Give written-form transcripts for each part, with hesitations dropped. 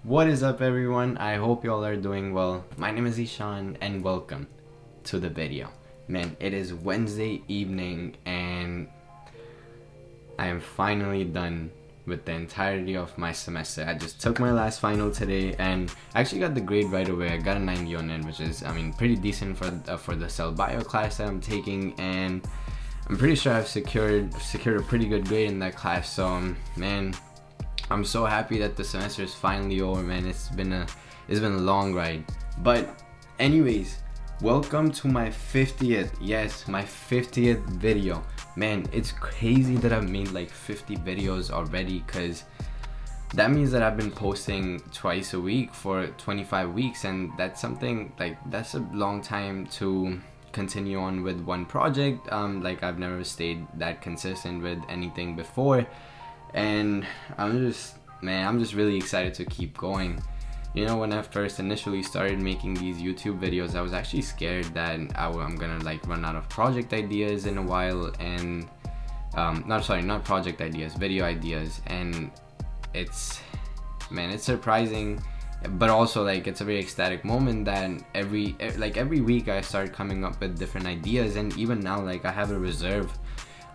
What is up, everyone? I hope y'all are doing well. My name is Ishaan and welcome to the video. Man, it is Wednesday evening and I am finally done with the entirety of my semester. I just took my last final today and I actually got the grade right away. I got a 90 on it, which is, pretty decent for the cell bio class that I'm taking, and I'm pretty sure I've secured a pretty good grade in that class. So, man, I'm so happy that the semester is finally over, man. It's been a long ride. But anyways, welcome to my 50th, yes, my 50th video. Man, it's crazy that I've made like 50 videos already, because that means that I've been posting twice a week for 25 weeks, and that's something like, that's a long time to continue on with one project. Like, I've never stayed that consistent with anything before, and I'm just really excited to keep going. You know, when I first initially started making these YouTube videos, I was actually scared that I'm gonna like run out of project ideas in a while, and not project ideas, video ideas. And it's surprising, but also like it's a very ecstatic moment that every week I start coming up with different ideas, and even now, like, I have a reserve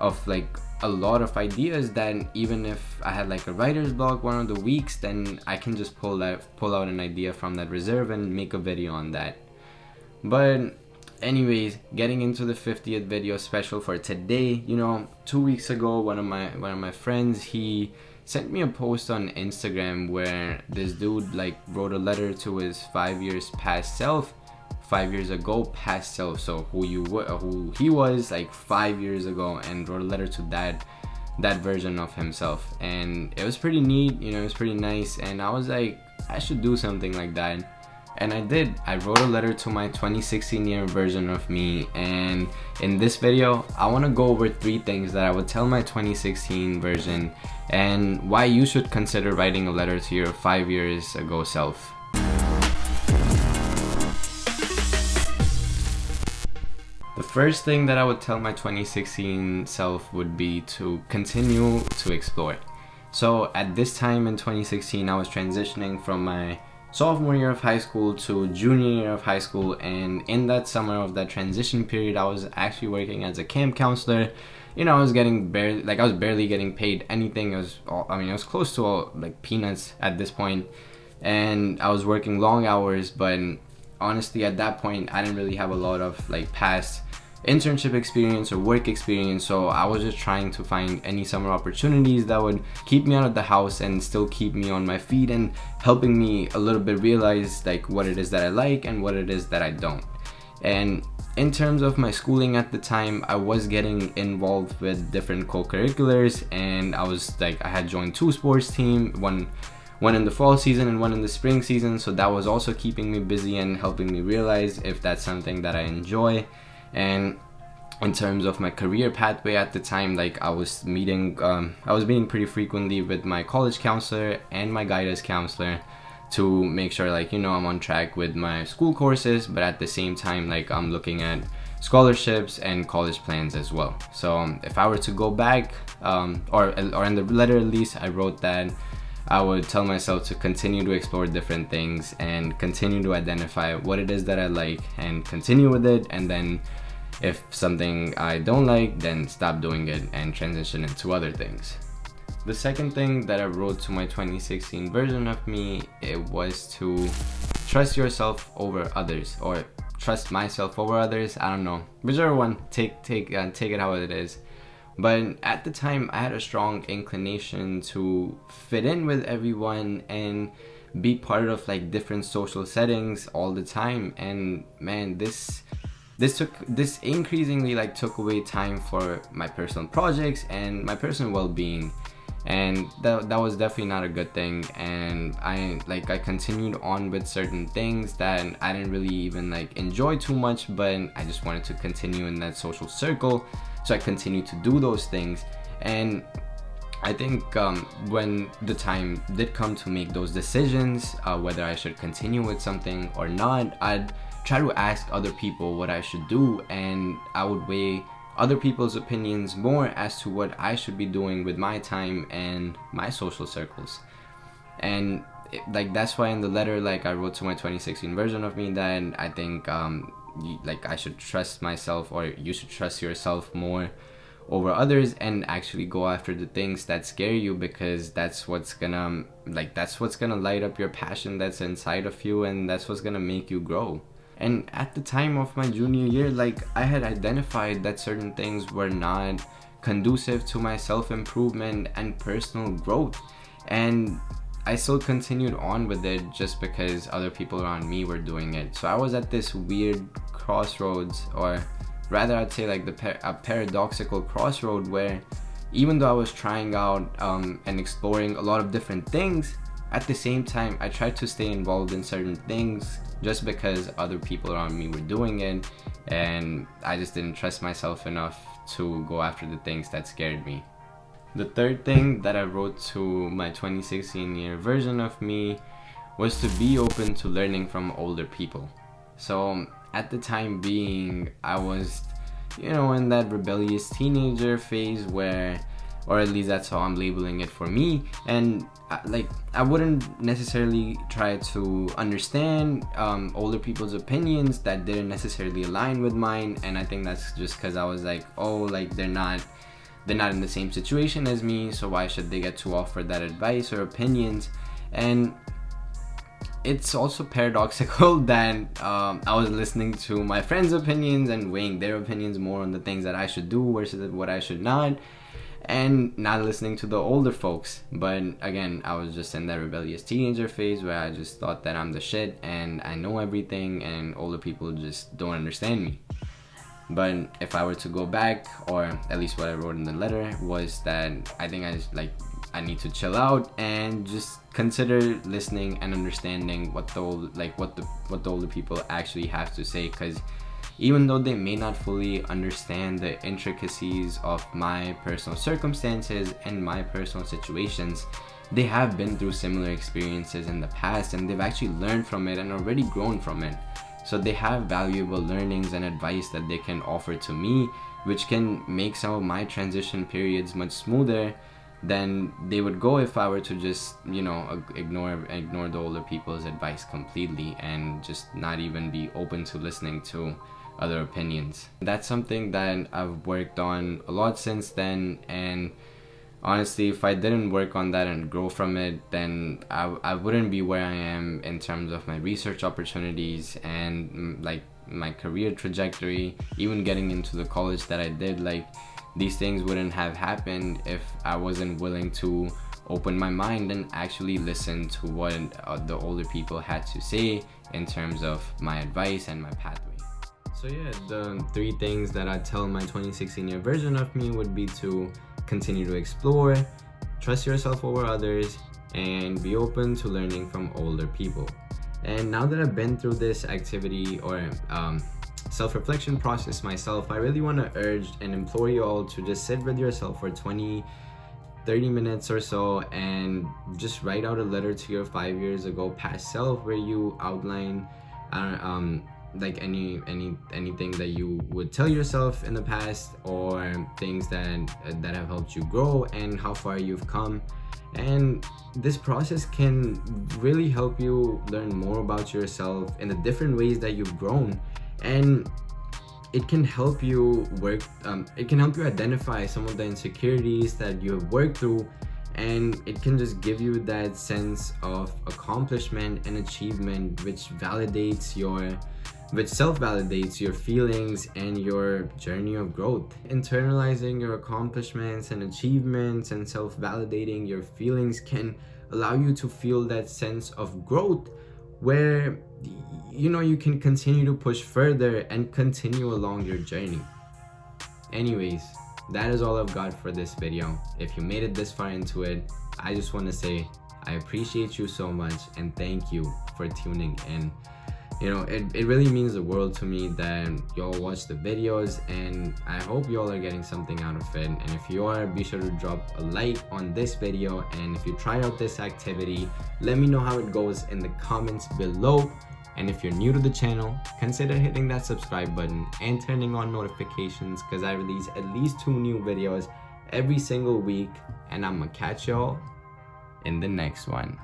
of like a lot of ideas that even if I had like a writer's block one of the weeks, then I can just pull out an idea from that reserve and make a video on that. But anyways, getting into the 50th video special for today, you know, 2 weeks ago, one of my friends, he sent me a post on Instagram where this dude like wrote a letter to his 5 years past self, 5 years ago past self, so who he was like 5 years ago, and wrote a letter to that version of himself. And it was pretty neat, you know, it was pretty nice, and I was like, I should do something like that. And I did. I wrote a letter to my 2016 year version of me, and in this video I want to go over 3 things that I would tell my 2016 version, and why you should consider writing a letter to your 5 years ago self. The first thing that I would tell my 2016 self would be to continue to explore. So at this time in 2016, I was transitioning from my sophomore year of high school to junior year of high school, and in that summer of that transition period, I was actually working as a camp counselor. You know, I was barely getting paid anything. It was close to like peanuts at this point, and I was working long hours. But honestly, at that point, I didn't really have a lot of like past internship experience or work experience, so I was just trying to find any summer opportunities that would keep me out of the house and still keep me on my feet, and helping me a little bit realize like what it is that I like and what it is that I don't. And in terms of my schooling at the time, I was getting involved with different co-curriculars, and I had joined 2 sports teams, one in the fall season and one in the spring season, so that was also keeping me busy and helping me realize if that's something that I enjoy. And in terms of my career pathway at the time, like I was meeting pretty frequently with my college counselor and my guidance counselor to make sure, like, you know, I'm on track with my school courses, but at the same time, like, I'm looking at scholarships and college plans as well. So if I were to go back, or in the letter at least, I wrote that I would tell myself to continue to explore different things and continue to identify what it is that I like and continue with it, and then if something I don't like, then stop doing it and transition into other things. The second thing that I wrote to my 2016 version of me, it was to trust yourself over others, or trust myself over others. I don't know, whichever one, take it how it is. But at the time, I had a strong inclination to fit in with everyone and be part of like different social settings all the time. And man, this increasingly like took away time for my personal projects and my personal well-being, and that was definitely not a good thing. And I continued on with certain things that I didn't really even like enjoy too much, but I just wanted to continue in that social circle, so I continued to do those things. And I think when the time did come to make those decisions, whether I should continue with something or not, I'd try to ask other people what I should do, and I would weigh other people's opinions more as to what I should be doing with my time and my social circles. And like that's why in the letter, like I wrote to my 2016 version of me that I think like I should trust myself, or you should trust yourself more over others, and actually go after the things that scare you, because that's what's gonna light up your passion that's inside of you, and that's what's gonna make you grow. And at the time of my junior year, like I had identified that certain things were not conducive to my self-improvement and personal growth, and I still continued on with it just because other people around me were doing it. So I was at this weird crossroads, or rather I'd say like a paradoxical crossroad, where even though I was trying out and exploring a lot of different things, at the same time I tried to stay involved in certain things just because other people around me were doing it, and I just didn't trust myself enough to go after the things that scared me. The third thing that I wrote to my 2016 year version of me was to be open to learning from older people. So at the time being, I was, in that rebellious teenager phase where, or at least that's how I'm labeling it for me, and I wouldn't necessarily try to understand older people's opinions that didn't necessarily align with mine, and I think that's just because I was like, oh, like they're not in the same situation as me, so why should they get to offer that advice or opinions? And it's also paradoxical that I was listening to my friends' opinions and weighing their opinions more on the things that I should do versus what I should not, and not listening to the older folks. But again, I was just in that rebellious teenager phase where I just thought that I'm the shit and I know everything, and older people just don't understand me. But if I were to go back, or at least what I wrote in the letter was that I think I need to chill out and just consider listening and understanding what the older people actually have to say, because even though they may not fully understand the intricacies of my personal circumstances and my personal situations, they have been through similar experiences in the past, and they've actually learned from it and already grown from it. So they have valuable learnings and advice that they can offer to me, which can make some of my transition periods much smoother than they would go if I were to just, ignore the older people's advice completely and just not even be open to listening to other opinions. That's something that I've worked on a lot since then, and honestly, if I didn't work on that and grow from it, then I wouldn't be where I am in terms of my research opportunities and like my career trajectory, even getting into the college that I did. Like, these things wouldn't have happened if I wasn't willing to open my mind and actually listen to what the older people had to say in terms of my advice and my pathway. So yeah, the 3 things that I tell my 2016 year version of me would be to continue to explore, trust yourself over others, and be open to learning from older people. And now that I've been through this activity or self-reflection process myself, I really want to urge and implore you all to just sit with yourself for 20-30 minutes or so and just write out a letter to your 5 years ago past self, where you outline like anything that you would tell yourself in the past, or things that have helped you grow and how far you've come. And this process can really help you learn more about yourself in the different ways that you've grown, and it can help you identify some of the insecurities that you have worked through, and it can just give you that sense of accomplishment and achievement, which self-validates your feelings and your journey of growth. Internalizing your accomplishments and achievements and self-validating your feelings can allow you to feel that sense of growth, where you can continue to push further and continue along your journey. Anyways, that is all I've got for this video. If you made it this far into it, I just want to say I appreciate you so much and thank you for tuning in. It really means the world to me that y'all watch the videos, and I hope y'all are getting something out of it. And if you are, be sure to drop a like on this video, and if you try out this activity, let me know how it goes in the comments below. And if you're new to the channel, consider hitting that subscribe button and turning on notifications, because I release at least 2 new videos every single week, and I'm gonna catch y'all in the next one.